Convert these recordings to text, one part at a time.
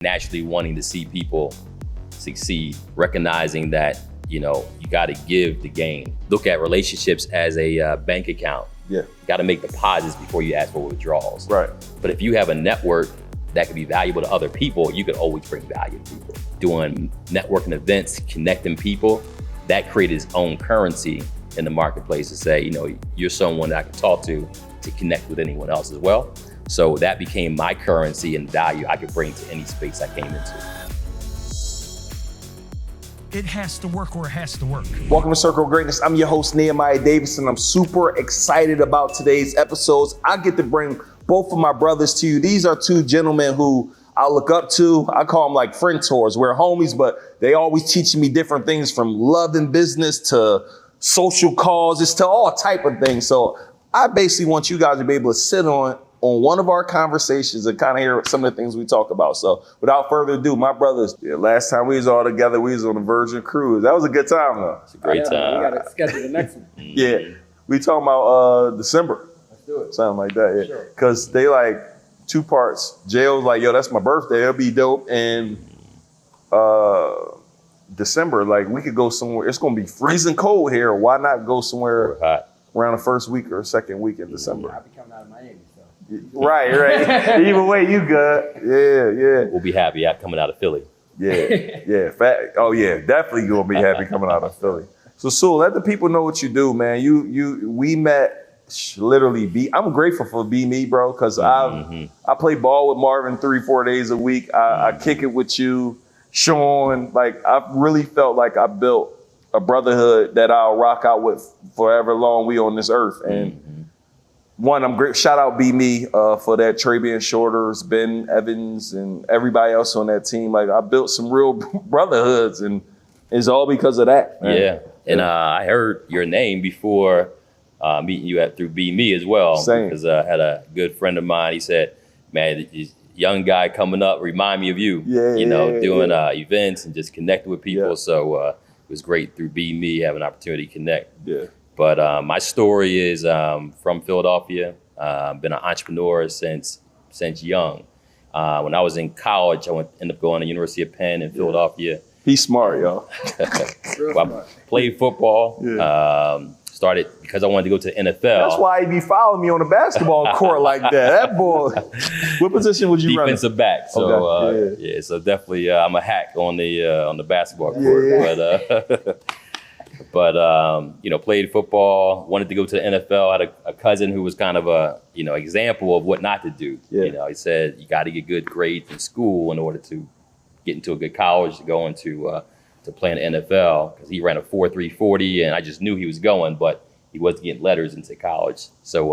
naturally wanting to see people succeed, recognizing that, you got to give the gain. Look at relationships as a bank account. Yeah. You got to make deposits before you ask for withdrawals. Right. But if you have a network that could be valuable to other people, you could always bring value to people. Doing networking events, connecting people, that created its own currency in the marketplace to say, you're someone that I can talk to connect with anyone else as well. So that became my currency and value I could bring to any space I came into. It has to work or it has to work. Welcome to Circle of Greatness. I'm your host, Nehemiah Davis, and I'm super excited about today's episodes. I get to bring both of my brothers to you. These are two gentlemen who I look up to. I call them like friend tours. We're homies, but they always teaching me different things from love and business to social causes to all type of things. So I basically want you guys to be able to sit on one of our conversations and kind of hear some of the things we talk about. So without further ado, my brothers, last time we was all together, we was on a Virgin cruise. That was a good time though. It's a great time. We got to schedule the next one. Yeah. We talking about December. Let's do it. Something like that, yeah. Sure. Cause they like two parts. Jail was like, yo, that's my birthday. It'll be dope. And December, like we could go somewhere. It's gonna be freezing cold here. Why not go somewhere around the first week or second week in December? I'll be coming out of Miami, so. Right. Either way, you good. Yeah. We'll be happy coming out of Philly. Yeah. Oh yeah, definitely gonna be happy coming out of Philly. So Sul, let the people know what you do, man. We met literally. I'm grateful for Be Me, bro, because I play ball with Marvin 3-4 days a week. I kick it with you, Sean. Like I really felt like I built a brotherhood that I'll rock out with forever long we on this earth. And one, I'm great. Shout out Be Me for that. Trabian Shorters, Ben Evans, and everybody else on that team. Like I built some real brotherhoods, and it's all because of that. Man. Yeah, and I heard your name before meeting you through Be Me as well. Same. Because I had a good friend of mine. He said, "Man, this young guy coming up remind me of you. Doing events and just connecting with people." Yeah. So it was great through Be Me having an opportunity to connect. Yeah. But my story is from Philadelphia. Been an entrepreneur since young. When I was in college, I ended up going to the University of Penn in Philadelphia. He's smart, y'all. I played football. Yeah. Started because I wanted to go to the NFL. That's why he be following me on the basketball court like that. That boy. What position would you run? Defensive back. So okay. So definitely I'm a hack on the basketball court. Yeah. But played football, wanted to go to the NFL. Had a cousin who was kind of a, example of what not to do. Yeah. He said, you got to get good grades in school in order to get into a good college to go into to play in the NFL. Because he ran a 4.3 40, and I just knew he was going, but he wasn't getting letters into college. So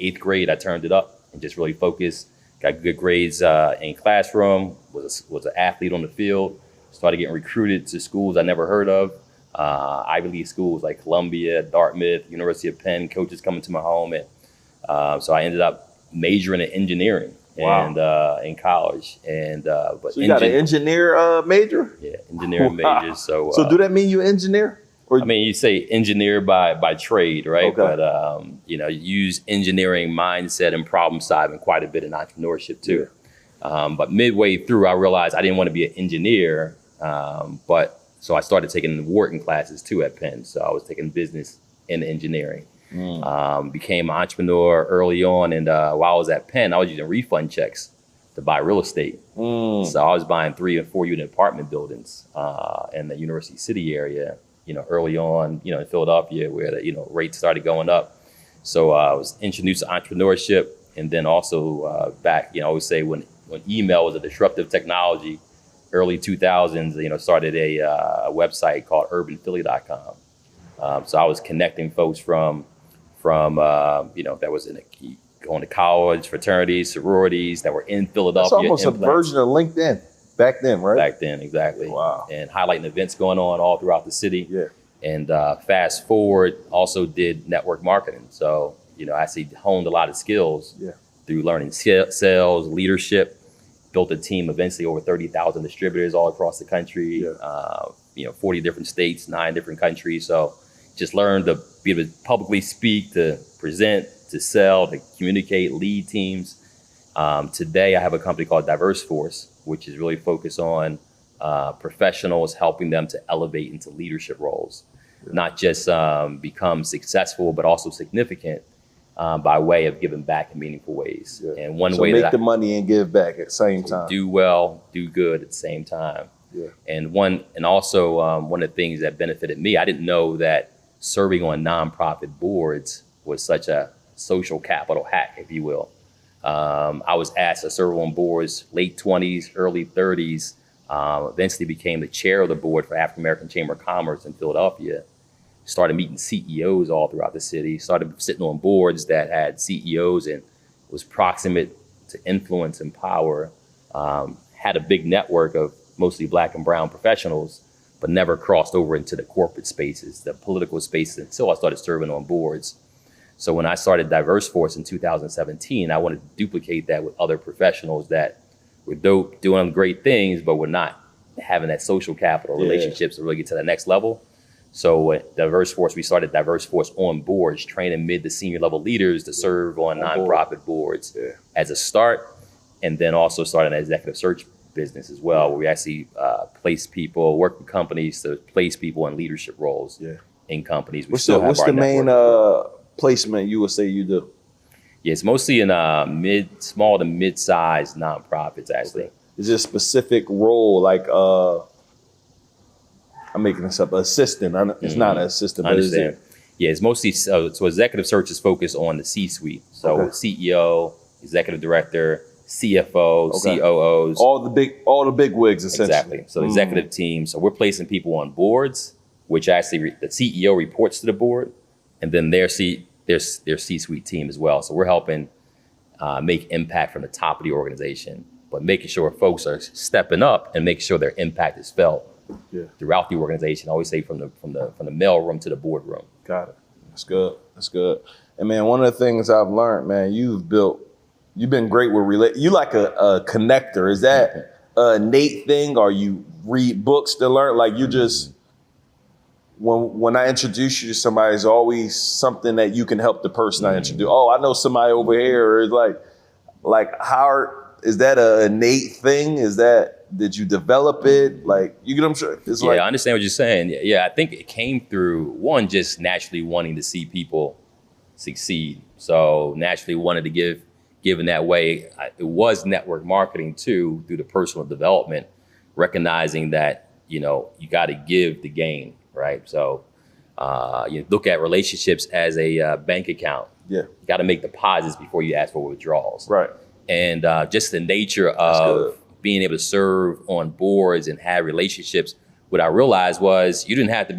8th grade, I turned it up and just really focused. Got good grades in classroom. Was an athlete on the field. Started getting recruited to schools I never heard of. Ivy League schools like Columbia, Dartmouth, University of Penn, coaches coming to my home. And so I ended up majoring in engineering and in college. And but so you got an engineer major? Yeah, engineering major. So do that mean you engineer? Or? I mean, you say engineer by trade, right? Okay. But you use engineering mindset and problem solving quite a bit in entrepreneurship too. Yeah. But midway through, I realized I didn't want to be an engineer, So I started taking Wharton classes too at Penn. So I was taking business and engineering. Became an entrepreneur early on. And while I was at Penn, I was using refund checks to buy real estate. So I was buying 3 and 4 unit apartment buildings in the University City area, early on, in Philadelphia where the, rates started going up. So I was introduced to entrepreneurship. And then also back, I always say when email was a disruptive technology, early 2000s, started a website called urbanphilly.com. So I was connecting folks from that was going to college, fraternities, sororities that were in Philadelphia. That's almost a version of LinkedIn back then, right? Back then, exactly. Wow. And highlighting events going on all throughout the city. Yeah. And fast forward, also did network marketing. So, I actually honed a lot of skills through learning sales, leadership. Built a team eventually over 30,000 distributors all across the country, 40 different states, 9 different countries. So just learned to be able to publicly speak, to present, to sell, to communicate, lead teams. Today, I have a company called Diverse Force, which is really focused on professionals, helping them to elevate into leadership roles, not just become successful, but also significant by way of giving back in meaningful ways. Yeah. And one So way make that the money and give back at the same time. do well, do good at the same time. Yeah. And also one of the things that benefited me, I didn't know that serving on nonprofit boards was such a social capital hack, if you will. I was asked to serve on boards late 20s, early 30s, eventually became the chair of the board for African American Chamber of Commerce in Philadelphia. Started meeting CEOs all throughout the city, started sitting on boards that had CEOs and was proximate to influence and power, had a big network of mostly Black and brown professionals, but never crossed over into the corporate spaces, the political spaces, until I started serving on boards. So when I started Diverse Force in 2017, I wanted to duplicate that with other professionals that were dope, doing great things, but were not having that social capital relationships to really get to the next level. So at Diverse Force, we started Diverse Force on boards, training mid to senior level leaders to serve on nonprofit boards as a start, and then also started an executive search business as well, where we actually place people, work with companies to place people in leadership roles in companies. What's the main placement you would say you do? Yeah, it's mostly in small to mid-sized nonprofits, actually. Okay. Is it a specific role, like I'm making this up, assistant? It's not an assistant, I but is understand. it? Yeah, it's mostly, so executive search is focused on the C-suite. So CEO, executive director, CFO, COOs. All the big wigs, essentially. Exactly. So the executive team. So we're placing people on boards, which actually the CEO reports to the board, and then their C-suite team as well. So we're helping make impact from the top of the organization, but making sure folks are stepping up and making sure their impact is felt throughout the organization. I always say from the mailroom to the boardroom. Got it. That's good. That's good. And man, one of the things I've learned, man, you've been great with you like a connector. Is that a innate thing, or you read books to learn? Like you just, when I introduce you to somebody, it's always something that you can help the person I introduce. Oh, I know somebody over here. Or it's like how is that an innate thing? Did you develop it? Like, you get what I'm saying? It's I understand what you're saying. Yeah, I think it came through one, just naturally wanting to see people succeed. So naturally wanted to give in that way. It was network marketing too, through the personal development, recognizing that, you got to give the gain, right? So you look at relationships as a bank account. Yeah. You got to make deposits before you ask for withdrawals. Right. And just the nature of being able to serve on boards and have relationships, what I realized was you didn't have to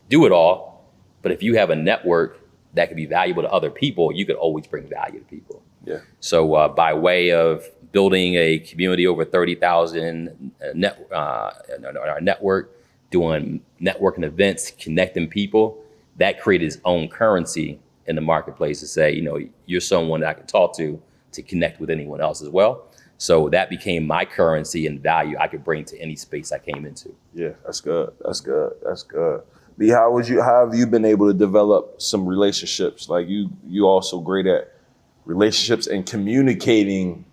do it all, but if you have a network that could be valuable to other people, you could always bring value to people. Yeah. So by way of building a community over 30,000 our network, doing networking events, connecting people, that created its own currency in the marketplace to say, you're someone that I can talk to connect with anyone else as well. So that became my currency and value I could bring to any space I came into. Yeah, that's good. That's good. That's good. B, how have you been able to develop some relationships? Like you also great at relationships and communicating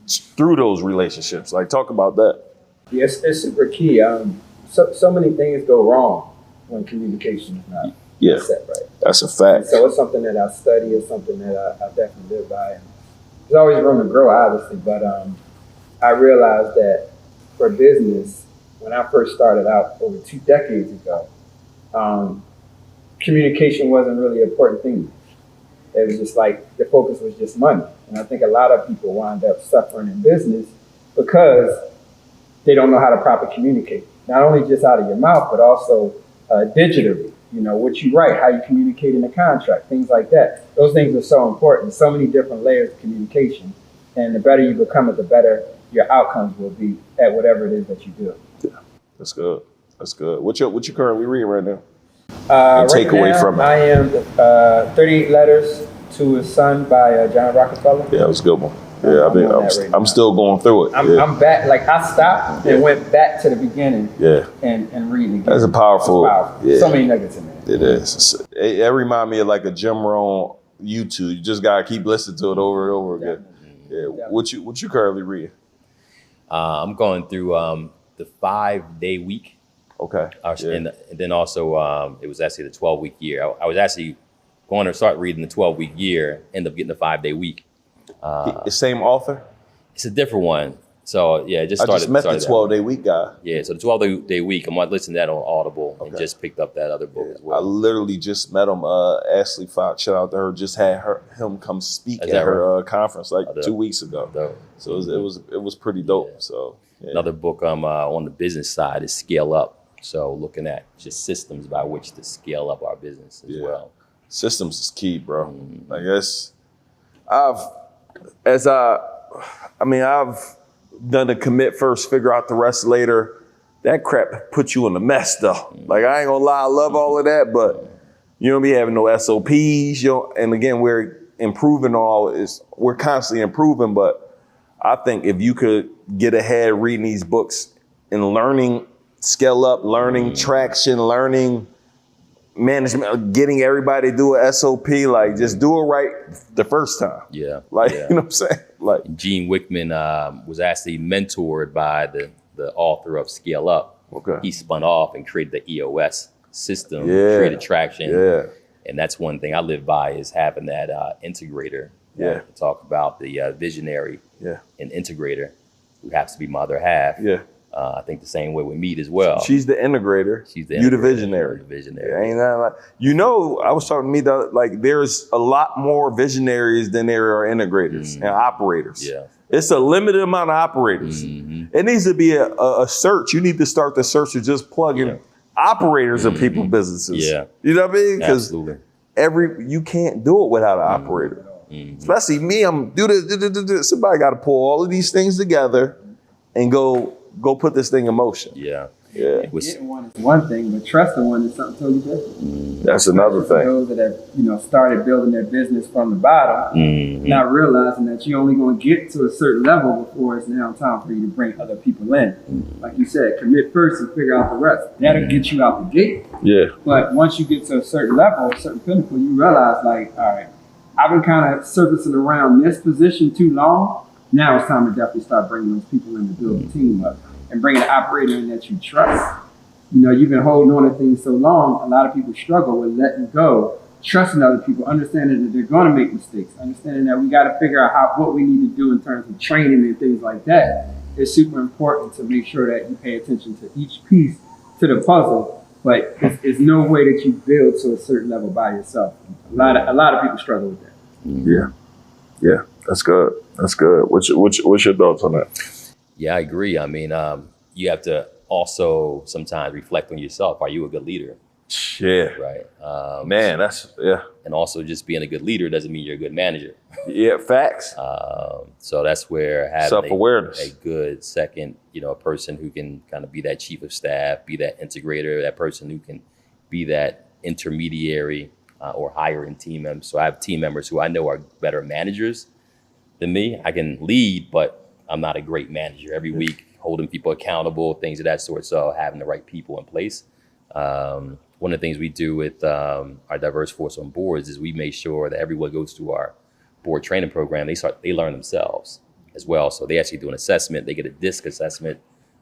through those relationships. Like, talk about that. Yes, it's super key. So many things go wrong when communication is not set right. That's a fact. So it's something that I study. It's something that I definitely live by. And there's always room to grow, obviously, but I realized that for business, when I first started out over 2 decades ago, communication wasn't really an important thing. It was just like the focus was just money. And I think a lot of people wind up suffering in business because they don't know how to properly communicate. Not only just out of your mouth, but also digitally. What you write, how you communicate in a contract, things like that. Those things are so important. So many different layers of communication. And the better you become it, the better your outcomes will be at whatever it is that you do. Yeah, that's good. That's good. What you currently reading right now? Take away from it. I am 38 Letters to His Son by John Rockefeller. Yeah, that was a good one. Yeah, I'm still going through it. I'm back. Like, I stopped and went back to the beginning. Yeah, and reading again. That's a powerful. Yeah. So many nuggets in there. It is. It reminds me of like a Jim Rohn YouTube. You just gotta keep listening to it over and over again. Yeah. What you currently reading? I'm going through the 5-day week. Okay. And then also it was actually the 12-week year. I was actually going to start reading the 12-week year, end up getting the 5-day week. The same author? It's a different one. So yeah, it just I started. just met the 12-day week guy. Yeah, so the 12-day week, I'm listening to that on Audible and just picked up that other book as well. I literally just met him. Ashley Fox, shout out to her, just had him come speak at her conference like 2 weeks ago. Dope. So it was pretty dope. Yeah. So another book on the business side is Scale Up. So looking at just systems by which to scale up our business as well. Systems is key, bro. I guess I've done the commit first, figure out the rest later. That crap puts you in a mess though. Like I ain't gonna lie, I love all of that, but you don't be having no SOPs. And again, we're improving we're constantly improving, but I think if you could get ahead reading these books and learning, scale up, learning traction, learning management, getting everybody to do a SOP, like just do it right the first time. Yeah. Like, you know what I'm saying? Like Gene Wickman was actually mentored by the author of Scale Up. Okay. He spun off and created the EOS system, created traction. Yeah. And that's one thing I live by is having that integrator. Yeah. To talk about the visionary and integrator who happens to be my other half. Yeah. I think the same way we meet as well. She's the integrator. You the visionary. Ain't that like, I was talking to me like there's a lot more visionaries than there are integrators and operators. Yeah. It's a limited amount of operators. It needs to be a search. You need to start the search of just plugging operators of people businesses. Yeah. You know what I mean? Absolutely. You can't do it without an operator. Especially me, I'm do this. Somebody got to pull all of these things together and go put this thing in motion. Yeah. Getting one is one thing, but trusting one is something totally different. That's another thing. Those that have, started building their business from the bottom, not realizing that you're only going to get to a certain level before it's now time for you to bring other people in. Like you said, commit first and figure out the rest. That'll get you out the gate. Yeah. But once you get to a certain level, a certain pinnacle, you realize like, all right, I've been kind of surfacing around this position too long. Now it's time to definitely start bringing those people in to build a team up and bringing an operator in that you trust. You've been holding on to things so long, a lot of people struggle with letting go, trusting other people, understanding that they're going to make mistakes, understanding that we got to figure out what we need to do in terms of training and things like that. It's super important to make sure that you pay attention to each piece to the puzzle, but it's no way that you build to a certain level by yourself. A lot of people struggle with that. Yeah, that's good. That's good. What's your thoughts on that? Yeah, I agree. I mean, you have to also sometimes reflect on yourself. Are you a good leader? Yeah. Right. Man, and also just being a good leader doesn't mean you're a good manager. Yeah, facts. So that's where having self-awareness, a good second, a person who can kind of be that chief of staff, be that integrator, that person who can be that intermediary or hiring team members. So I have team members who I know are better managers than me. I can lead, but I'm not a great manager. Every week, holding people accountable, things of that sort. So having the right people in place. One of the things we do with our diverse force on boards is we make sure that everyone goes through our board training program. They learn themselves as well. So they actually do an assessment. They get a DISC assessment,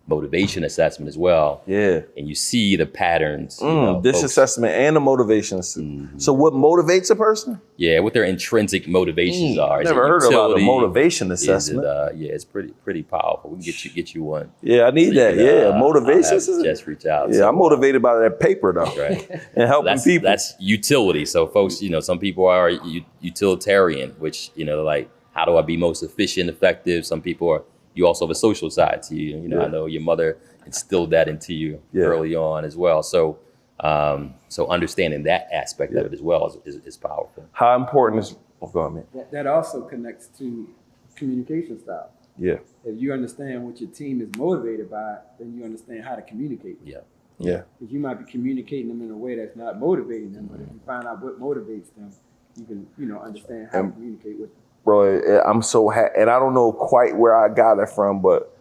motivation assessment as well. Yeah. And you see the patterns. This assessment and the motivations. So what motivates a person? Yeah, what their intrinsic motivations are. Never heard about the motivation assessment. It's pretty powerful. We can get you one. Yeah, I need that. Motivation. Just reach out. Yeah, I'm motivated by that paper though. Right. And helping people. That's utility. So folks, some people are utilitarian, which, like, how do I be most efficient, effective? Some people are. You also have a social side to you. I know your mother instilled that into you early on as well. So, so understanding that aspect of it as well is powerful. How important is? Go on, man. That also connects to communication style. Yeah. If you understand what your team is motivated by, then you understand how to communicate. Yeah. Yeah. Because you might be communicating them in a way that's not motivating them, but if you find out what motivates them, you can understand how to communicate with them. Bro, I'm so happy, and I don't know quite where I got it from, but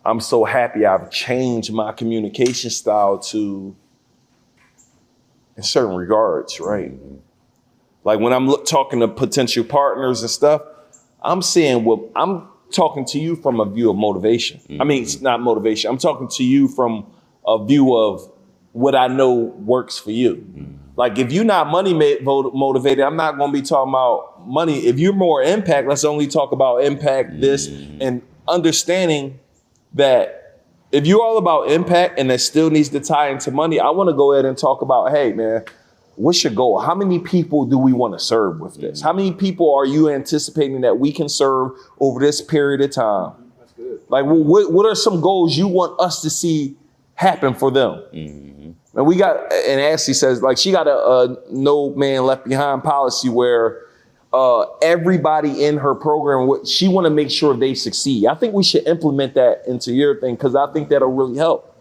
I'm so happy I've changed my communication style to, in certain regards, right? Like when I'm talking to potential partners and stuff, I'm seeing talking to you from a view of motivation. I mean, it's not motivation. I'm talking to you from a view of what I know works for you. Like if you're not money motivated, I'm not going to be talking about money. If you're more impact, let's only talk about impact, this, and understanding that if you're all about impact and that still needs to tie into money, I want to go ahead and talk about, hey man, what's your goal? How many people do we want to serve with this? How many people are you anticipating that we can serve over this period of time? That's good. Like what are some goals you want us to see happen for them? And we got, and Ashley says, like, she got a no man left behind policy where everybody in her program, she want to make sure they succeed. I think we should implement that into your thing because I think that'll really help.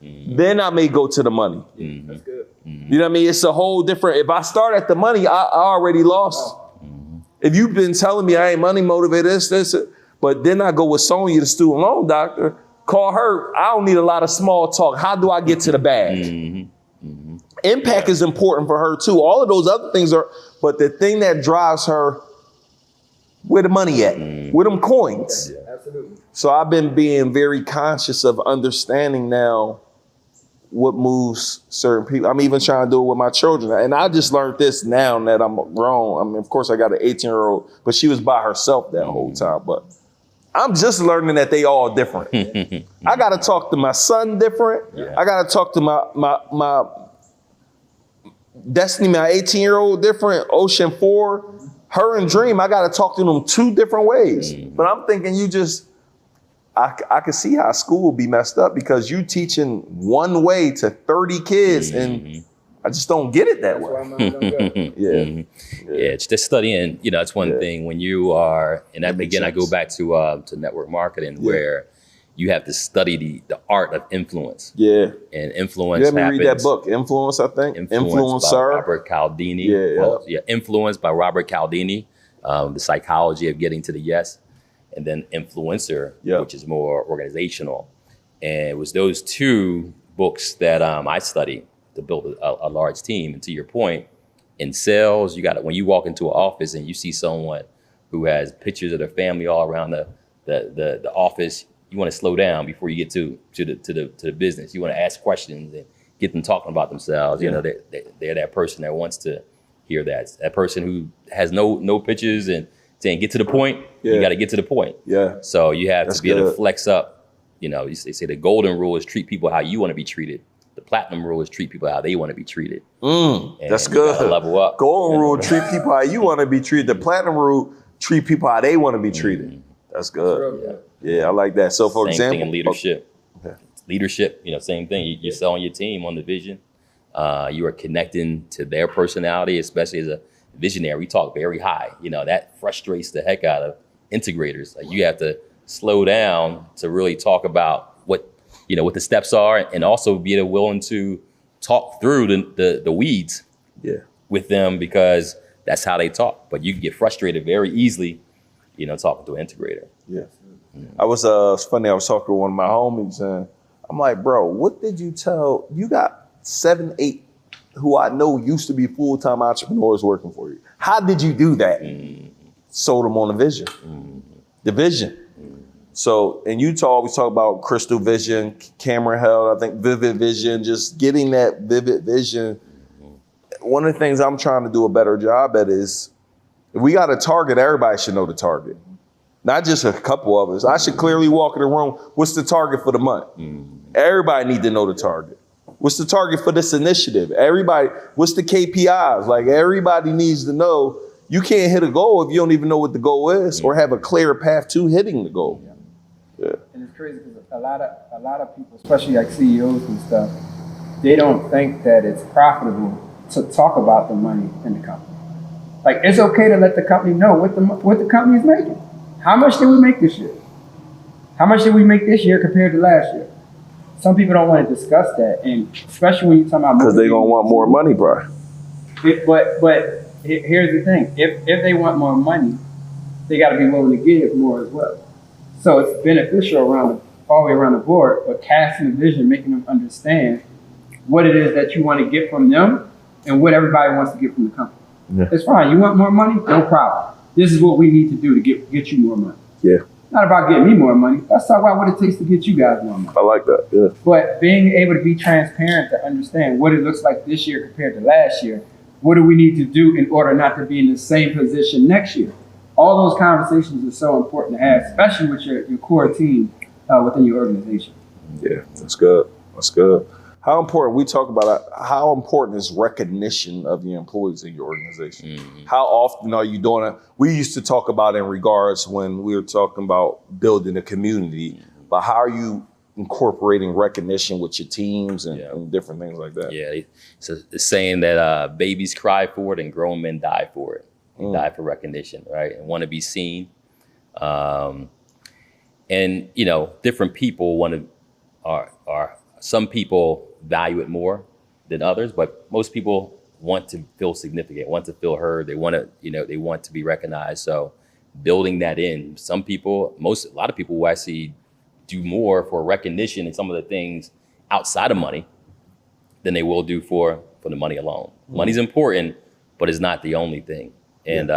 Then I may go to the money. That's good. You know what I mean? It's a whole different, if I start at the money, I already lost. If you've been telling me I ain't money motivated, this, but then I go with Sonia, the student loan doctor, call her, I don't need a lot of small talk. How do I get to the bag? Impact is important for her too. All of those other things are, but the thing that drives her, where the money at? Where them coins? Absolutely. So I've been being very conscious of understanding now what moves certain people. I'm even trying to do it with my children. And I just learned this now that I'm grown. I mean, of course I got an 18-year-old, but she was by herself that whole time. But I'm just learning that they all different. I got to talk to my son different. I got to talk to my Destiny, my 18-year-old different. Ocean 4, her and Dream, I got to talk to them two different ways. But I'm thinking I could see how school will be messed up because you teaching one way to 30 kids and I just don't get it that way. Yeah, it's just studying, it's one thing when you are, and that, again, I go back to network marketing where you have to study the art of influence. And influence Let me read that book, Influence, I think. Influence by Robert Cialdini. Influence by Robert Cialdini, the psychology of getting to the yes. And then Influencer, which is more organizational. And it was those two books that I studied to build a large team. And to your point, in sales, you got it when you walk into an office and you see someone who has pictures of their family all around the office, you want to slow down before you get to the business. You want to ask questions and get them talking about themselves. They're that person that wants to hear that. That person who has no pictures and saying get to the point. You got to get to the point. So you have to be able to flex up. They say the golden rule is treat people how you want to be treated. The platinum rule is treat people how they want to be treated. That's good. Level up. Golden rule, treat people how you want to be treated. The platinum rule, treat people how they want to be treated. That's good. Yeah, I like that. So for same example, thing in leadership. Leadership, same thing. You're selling your team on the vision. You are connecting to their personality, especially as a visionary. We talk very high. That frustrates the heck out of integrators. Like you have to slow down to really talk about what the steps are, and also be willing to talk through the weeds with them because that's how they talk. But you can get frustrated very easily, talking to an integrator. I was it's funny. I was talking to one of my homies, and I'm like, bro, what did you tell? You got 7, 8 who I know used to be full-time entrepreneurs working for you. How did you do that? Sold them on the vision. The vision. So, and you always talk about crystal vision, camera held, I think vivid vision, just getting that vivid vision. One of the things I'm trying to do a better job at is, if we got a target, everybody should know the target. Not just a couple of us. I should clearly walk in the room, what's the target for the month? Everybody need to know the target. What's the target for this initiative? Everybody, what's the KPIs? Like everybody needs to know. You can't hit a goal if you don't even know what the goal is or have a clear path to hitting the goal. And it's crazy because a lot of people, especially like CEOs and stuff, they don't think that it's profitable to talk about the money in the company. Like it's okay to let the company know what the company is making. How much did we make this year? How much did we make this year compared to last year? Some people don't want to discuss that, and especially when you're talking about because they're gonna want more money, bro. But here's the thing: if they want more money, they got to be willing to give more as well. So it's beneficial all the way around the board, but casting a vision, making them understand what it is that you want to get from them and what everybody wants to get from the company. It's fine. You want more money? No problem. This is what we need to do to get you more money. Not about getting me more money. Let's talk about what it takes to get you guys more money. I like that. Yeah. But being able to be transparent to understand what it looks like this year compared to last year, what do we need to do in order not to be in the same position next year? All those conversations are so important to have, especially with your core team within your organization. Yeah, that's good. That's good. How important, we talk about how important is recognition of the employees in your organization? Mm-hmm. How often are you doing it? We used to talk about in regards when we were talking about building a community, but how are you incorporating recognition with your teams and different things like that? Yeah, it's a saying that babies cry for it and grown men die for it. They die for recognition, right? And want to be seen. And, you know, different people some people value it more than others, but most people want to feel significant, want to feel heard. They want to, they want to be recognized. So building that in, a lot of people will actually do more for recognition and some of the things outside of money than they will do for the money alone. Mm-hmm. Money's important, but it's not the only thing. And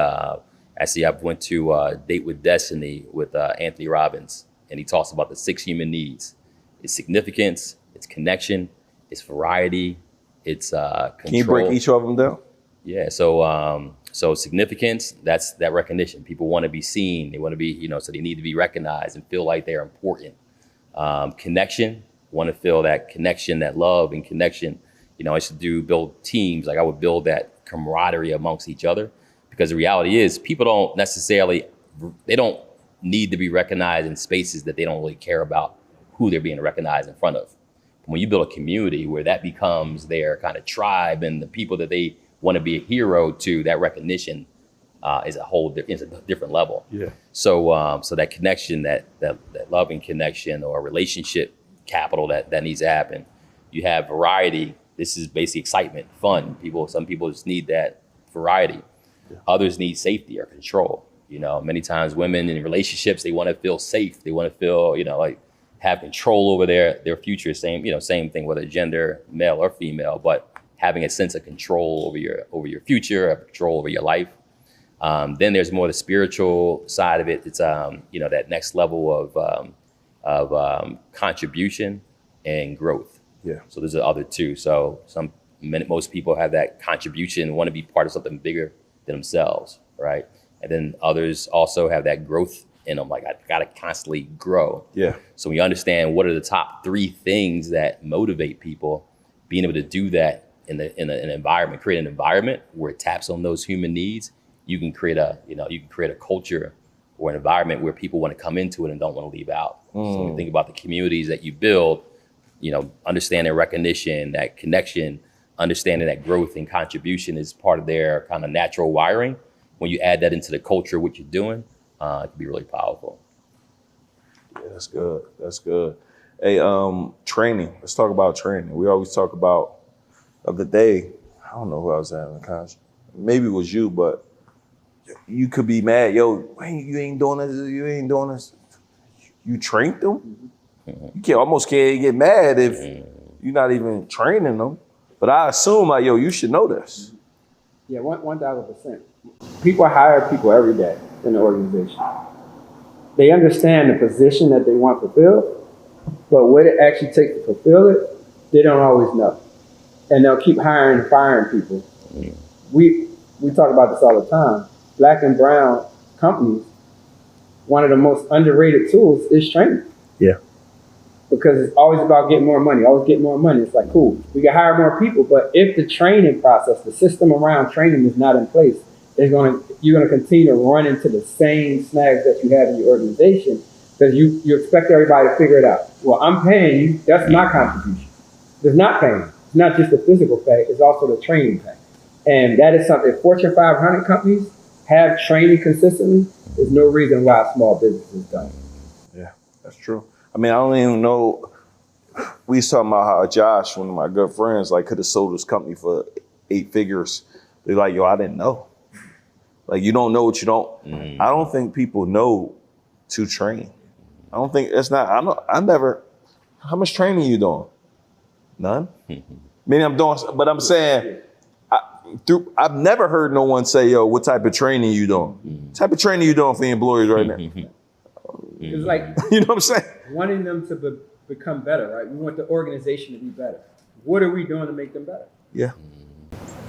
actually, I went to Date with Destiny with Anthony Robbins, and he talks about the 6 human needs. It's significance, it's connection, it's variety, it's control. Can you break each of them down? Yeah, so significance, that's that recognition. People want to be seen. They want to be, so they need to be recognized and feel like they're important. Connection, want to feel that connection, that love and connection. I used to build teams. Like I would build that camaraderie amongst each other, because the reality is people don't necessarily, they don't need to be recognized in spaces that they don't really care about who they're being recognized in front of. When you build a community where that becomes their kind of tribe and the people that they want to be a hero to, that recognition is a different level. Yeah. So that connection, that loving connection or relationship capital that needs to happen. You have variety. This is basically excitement, fun. Some people just need that variety. Yeah. Others need safety or control. Many times women in relationships, they want to feel safe. They want to feel, like have control over their future. Same thing, whether gender, male or female, but having a sense of control over your future, control over your life. Then there's more the spiritual side of it. It's that next level of contribution and growth. Yeah. So there's the other two. So most people have that contribution, want to be part of something bigger than themselves, right? And then others also have that growth in them. Like I gotta constantly grow. Yeah. So when you understand what are the top 3 things that motivate people, being able to do that in an environment, create an environment where it taps on those human needs, you can create a culture or an environment where people want to come into it and don't want to leave out. So when you think about the communities that you build, understanding recognition, that connection, understanding that growth and contribution is part of their kind of natural wiring. When you add that into the culture, what you're doing, it can be really powerful. Yeah, that's good. That's good. Hey, training. Let's talk about training. We always talk about the day. I don't know who I was at in the conference. Maybe it was you, but you could be mad. Yo, you ain't doing this. You ain't doing this. You trained them. Mm-hmm. You almost can't get mad if you're not even training them. But I assume you should know this. Yeah, 1,000%. People hire people every day in the organization. They understand the position that they want fulfilled, but what it actually takes to fulfill it, they don't always know. And they'll keep hiring and firing people. We talk about this all the time. Black and brown companies, one of the most underrated tools is training. Yeah. Because it's always about getting more money, always getting more money. It's like, cool, we can hire more people, but if the training process, the system around training is not in place, you're going to continue to run into the same snags that you have in your organization, because you expect everybody to figure it out. Well, I'm paying you, that's my contribution. There's not paying. It's not just the physical pay, it's also the training pay. And that is something, Fortune 500 companies have training consistently. There's no reason why a small business is done. Yeah, that's true. I mean, I don't even know. We was talking about how Josh, one of my good friends, could have sold his company for 8 figures. They're like, yo, I didn't know. You don't know what you don't. Mm. I don't think people know to train. I don't think I never, how much training you doing? None. I mean, I'm doing, but I'm saying, I've never heard no one say, yo, what type of training you doing? What type of training you doing for your employees right now? It's like You know what I'm saying? wanting them to become better, right? We want the organization to be better. What are we doing to make them better? Yeah.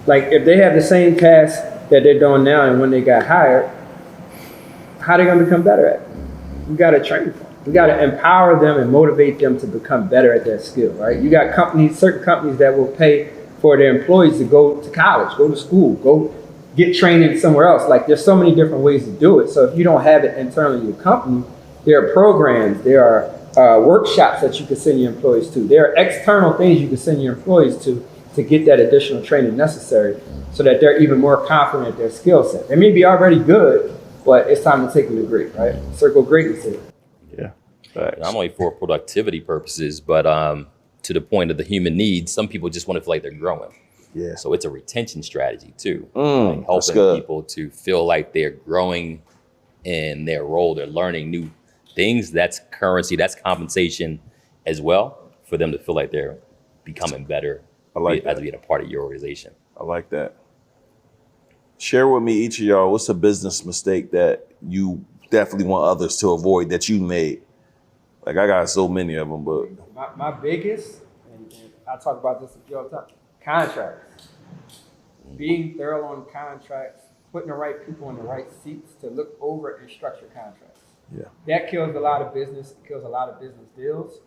Like if they have the same tasks that they're doing now and when they got hired, how are they going to become better at it? We got to train them. We got to empower them and motivate them to become better at that skill, right? You got certain companies that will pay for their employees to go to college, go to school, go get training somewhere else. Like there's so many different ways to do it. So if you don't have it internally in your company, there are programs, there are workshops that you can send your employees to. There are external things you can send your employees to get that additional training necessary so that they're even more confident at their skill set. They may be already good, but it's time to take them to great, right? Circle greatness here. Yeah. Not only for productivity purposes, but to the point of the human needs, some people just want to feel like they're growing. Yeah. So it's a retention strategy too. That's Helping good. people to feel like they're growing in their role, they're learning new things. That's currency, that's compensation as well for them to feel like they're becoming better as being a part of your organization. I like that. Share with me, each of y'all, what's a business mistake that you definitely want others to avoid that you made? Like I got so many of them, but My biggest, and I talk about this a few all the time, contracts. Being thorough on contracts, putting the right people in the right seats to look over and structure contracts. yeah, That kills a lot of business, kills a lot of business deals.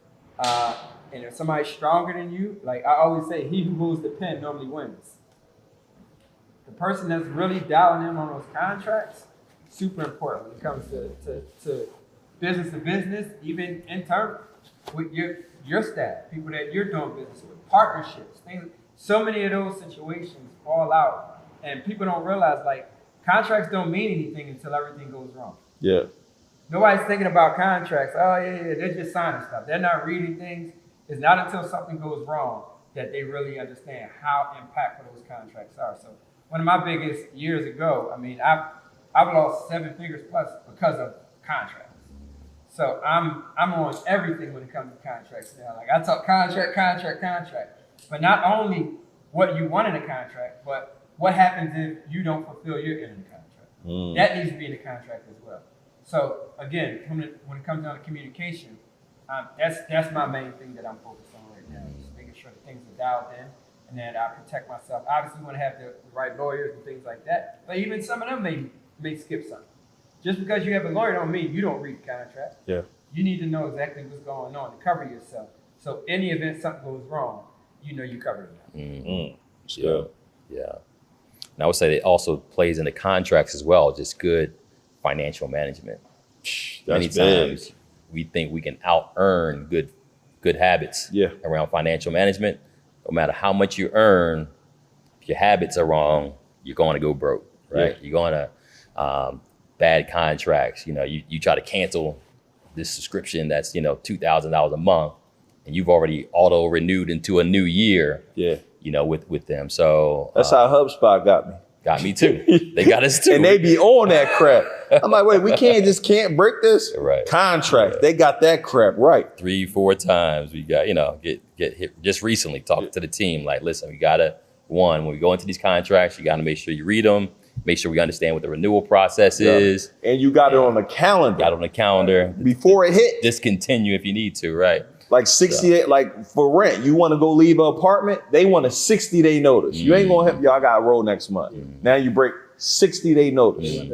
And if somebody's stronger than you, like I always say, he who moves the pen normally wins. The person that's really dialing in on those contracts, super important when it comes to business, even internal with your staff, people that you're doing business with, partnerships, things. So many of those situations fall out, and people don't realize like contracts don't mean anything until everything goes wrong. yeah, Nobody's thinking about contracts. Oh yeah, they're just signing stuff. They're not reading things. It's not until something goes wrong that they really understand how impactful those contracts are. So one of my biggest years ago, I mean, I've lost 7 figures plus because of contracts. So I'm on everything when it comes to contracts now. Like I talk contract. But not only what you want in a contract, but what happens if you don't fulfill your end of the contract. That needs to be in the contract as well. So again, when it comes down to communication, that's my main thing that I'm focused on right now. Just making sure that things are dialed in and that I protect myself. Obviously, you want to have the right lawyers and things like that. But even some of them may skip something. Just because you have a lawyer don't mean you don't read the contract. yeah. You need to know exactly what's going on to cover yourself. So in the event something goes wrong, you know you covered it. Yeah. And I would say it also plays into contracts as well, just good financial management. Many times we think we can out earn good habits around financial management. No matter how much you earn, if your habits are wrong, you're going to go broke, right? You're going to bad contracts. You try to cancel this subscription that's $2,000 a month, and you've already auto renewed into a new year. With them. So That's how HubSpot got me. Got me too. They got us too. And they be on that crap. I'm like, wait, we can't break this contract. They got that crap right. 3-4 times we got, get hit. Just recently talked to the team, like, listen, when we go into these contracts, you gotta make sure you read them, make sure we understand what the renewal process is. And you got it on the calendar. Got it on the calendar. Before it hit. Discontinue if you need to, right? Like 68, like for rent, you want to go leave an apartment, they want a 60-day notice. You ain't gonna have y'all got to roll next month. Now you break 60-day notice.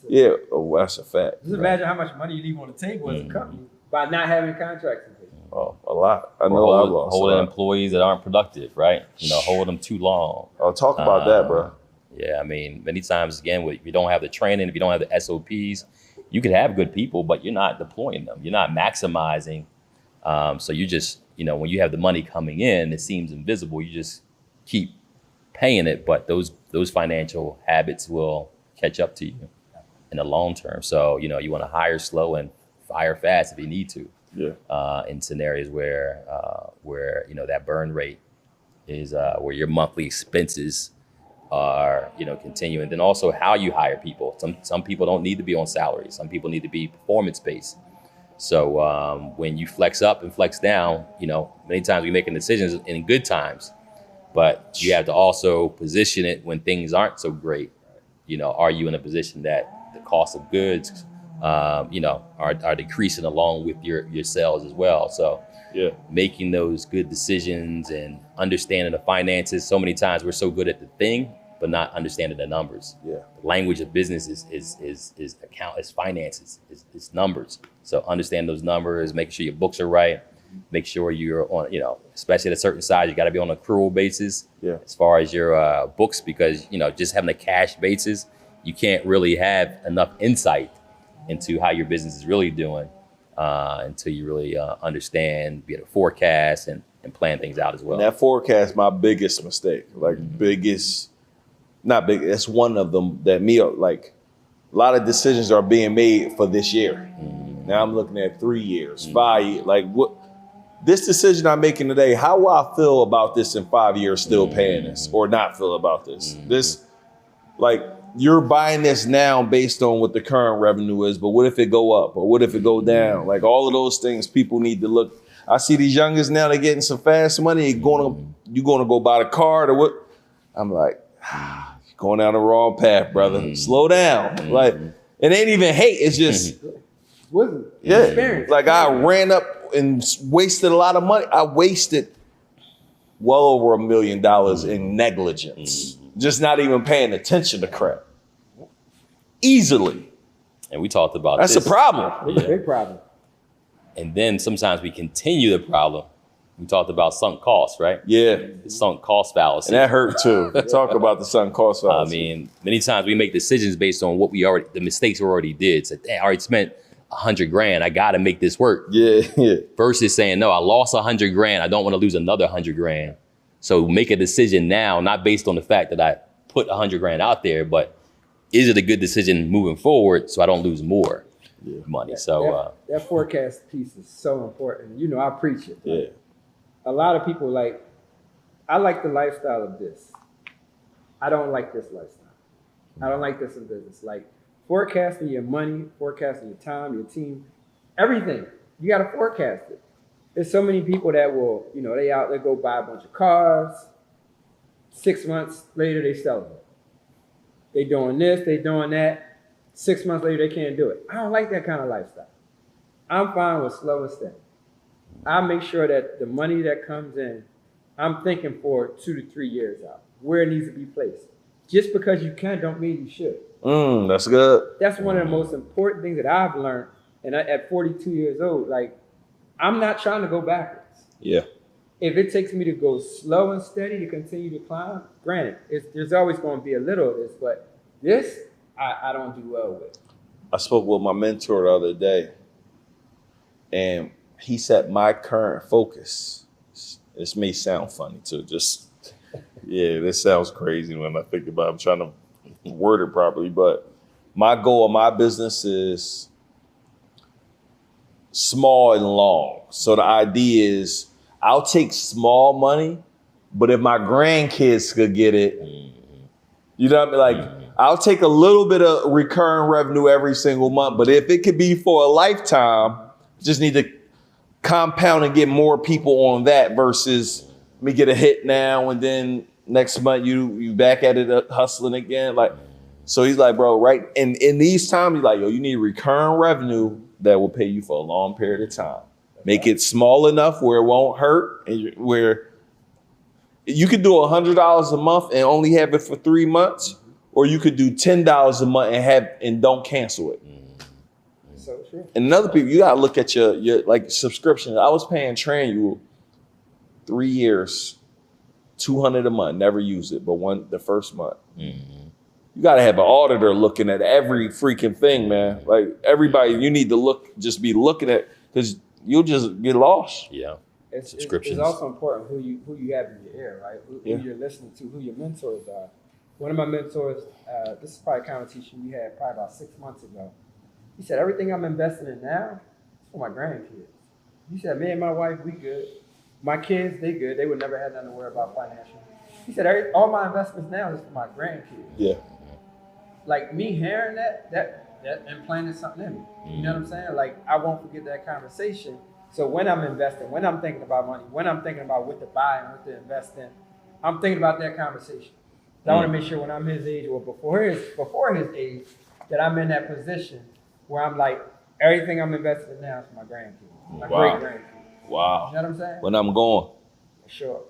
Yeah, that's a fact. Just imagine how much money you leave on the table as a company by not having contracts in place. Oh, a lot. I know I've lost. Holding employees that aren't productive, right? Hold them too long. Oh, talk about that, bro. Yeah, I mean, many times again, if you don't have the training, if you don't have the SOPs, you could have good people, but you're not deploying them. You're not maximizing. So you just, when you have the money coming in, it seems invisible. You just keep paying it, but those financial habits will catch up to you in the long term. So, you want to hire slow and fire fast if you need to. Yeah. In scenarios where that burn rate is where your monthly expenses are, continuing. Then also how you hire people. Some people don't need to be on salary. Some people need to be performance based. So when you flex up and flex down, many times we're making decisions in good times, but you have to also position it when things aren't so great. Are you in a position that the cost of goods are decreasing along with your sales as well. So Yeah. making those good decisions and understanding the finances. So many times we're so good at the thing, but not understanding the numbers. Yeah. The language of business is finances, is numbers. So understand those numbers, making sure your books are right, make sure you're on, especially at a certain size, you got to be on an accrual basis. Yeah. As far as your books, because just having a cash basis, you can't really have enough insight into how your business is really doing until you really understand, be able to forecast and plan things out as well. And that forecast, my biggest mistake, not big. It's one of them that a lot of decisions are being made for this year. Now I'm looking at 3 years, 5 years. Like what this decision I'm making today, how will I feel about this in 5 years still paying this or not feel about this? This, like, you're buying this now based on what the current revenue is, but what if it go up or what if it go down? Like all of those things people need to look. I see these youngers now, they're getting some fast money. You gonna go buy the car or what? I'm like, you're going down the wrong path, brother. Slow down. Like, it ain't even hate. It's just, Experience. like I ran up and wasted a lot of money. I wasted well over $1 million in negligence. Just not even paying attention to crap. Easily. And we talked about That's this. a problem. It's a big problem. And then sometimes we continue the problem. We talked about sunk costs, right? Yeah. The sunk cost fallacy. And that hurt too. Talk about the sunk cost I fallacy. mean, many times we make decisions based on the mistakes we already did. So, I already spent $100,000. I got to make this work. Yeah. Versus saying, no, I lost $100,000. I don't want to lose another $100,000. So make a decision now, not based on the fact that I put $100,000 out there, but is it a good decision moving forward so I don't lose more money? So that forecast piece is so important. I preach it. Yeah. A lot of people I like the lifestyle of this. I don't like this lifestyle. I don't like this in business. Like forecasting your money, forecasting your time, your team, everything. You got to forecast it. There's so many people that will, they go buy a bunch of cars. 6 months later, they sell them. They doing this, they doing that. 6 months later, they can't do it. I don't like that kind of lifestyle. I'm fine with slow and steady. I make sure that the money that comes in, I'm thinking for 2 to 3 years out, where it needs to be placed. Just because you can don't mean you should. That's good. That's one of the most important things that I've learned. And at 42 years old, I'm not trying to go backwards. Yeah. If it takes me to go slow and steady to continue to climb, granted, there's always going to be a little of this, but this, I don't do well with. I spoke with my mentor the other day, and he said my current focus, this may sound funny too, this sounds crazy when I think about it. I'm trying to word it properly, but my goal of my business is small and long. So the idea is I'll take small money, but if my grandkids could get it, you know what I mean? Like I'll take a little bit of recurring revenue every single month, but if it could be for a lifetime, just need to compound and get more people on that versus me get a hit now and then next month you back at it hustling again. Like, so he's like, bro, right? And in these times, he's like, yo, you need recurring revenue that will pay you for a long period of time. Make it small enough where it won't hurt, and where you could do $100 a month and only have it for 3 months, or you could do $10 a month and don't cancel it. So true. And another people, you gotta look at your like subscription. I was paying Transual 3 years, $200 a month, never used it, but the first month. You gotta have an auditor looking at every freaking thing, man. Like everybody, you need to just be looking at, because you'll just get lost. yeah. Subscriptions. It's also important who you have in your ear, right? Who you're listening to, who your mentors are. One of my mentors, this is probably a conversation we had probably about 6 months ago. He said, everything I'm investing in now is for my grandkids. He said, me and my wife, we good. My kids, they good. They would never have nothing to worry about financially. He said, all my investments now is for my grandkids. Yeah. Like me hearing that implanted something in me. You know what I'm saying? Like I won't forget that conversation. So when I'm investing, when I'm thinking about money, when I'm thinking about what to buy and what to invest in, I'm thinking about that conversation. So I want to make sure when I'm his age or before his age that I'm in that position where I'm like, everything I'm invested in now is my grandkids, my Wow. great grandkids. Wow. You know what I'm saying? When I'm going. For sure.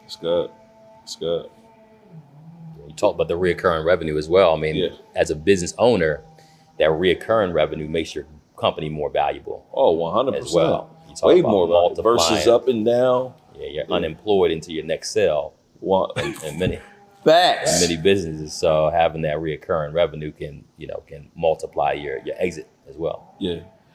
It's good. It's good. You talk about the reoccurring revenue as well. I mean, Yeah. as a business owner, that reoccurring revenue makes your company more valuable Oh, 100%. as well. You talk Way about more about it. Versus multiplying. up and down. Yeah, you're unemployed into your next sale One. in many Facts. many businesses. So having that reoccurring revenue can multiply your exit as well. Yeah.